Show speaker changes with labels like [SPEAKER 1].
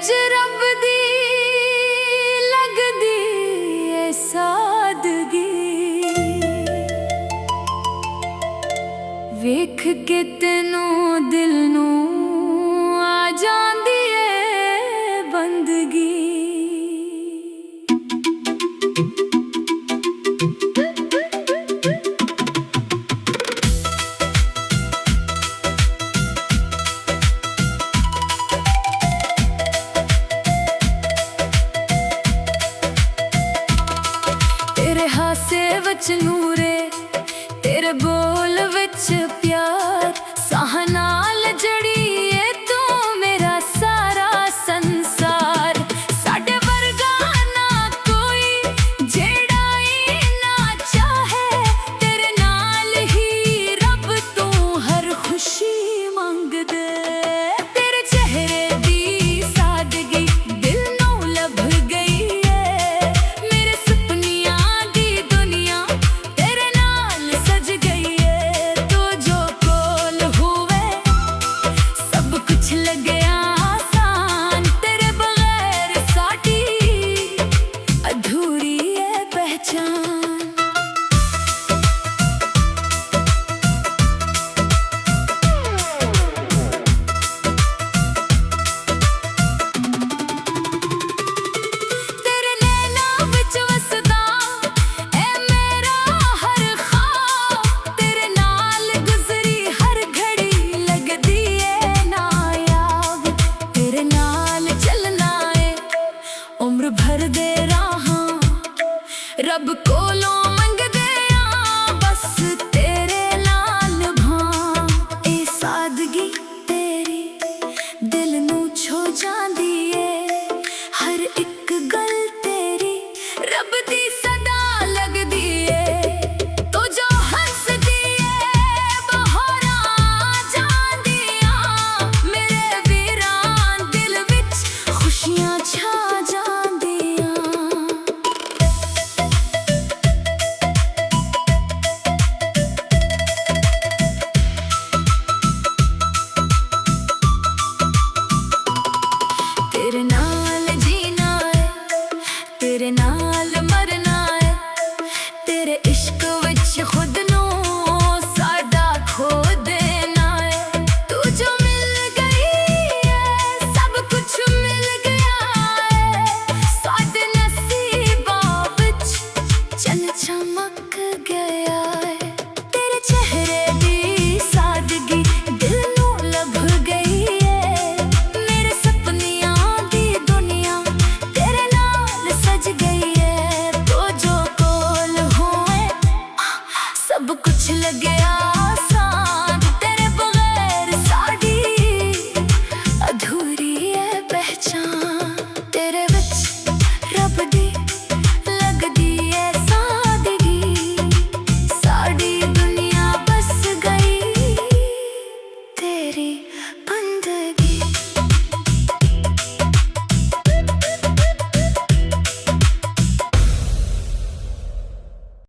[SPEAKER 1] विच रब दी लगदी ए सादगी, वेख के तेनों दिल नूं आ जांदी ए बंदगी। तेरे हासे विच नूरे, तेरे बोल विच प्यार, साह नाल जड़ीए तू मेरा सारा संसार। साडे वर्गा ना कोई जेड़ा ना चाहे, तेरे नाल ही रब तू हर खुशी मंगदे। तेरे चेहरे दी सादगी दिल नूं लभ गई है, मेरे सपनियां दी दुनिया तेरे नाल सज गई है। तू जो कोल हुए सब कुछ लगे आसान, तेरे बगैर साडी अधूरी है पहचान। तेरे नैना विच वसदा ए मेरा हर ख्वाब, तेरे नाल गुजरी हर घड़ी लगदी ए नायाब। तेरे नाल चलना ए उम्र भर दे राहां, रब कोलों मंगदे आ बस तेरे नाल भां। ए सादगी तेरी दिल नूं छो जांदी ए, हर एक गल तेरी रब दी सदा लगदी ए। तू जो हंसदी ए बहोरां जांदियां, मेरे वीरान दिल विच खुशियां छा जांदियां। तेरे नाल जीना है, तेरे नाल मरना है, तेरे इश्क विच खुद नूं साडा खो देना है। तू जो मिल गई है सब कुछ मिल गया है, साडे नसीबां विच चन चमक गया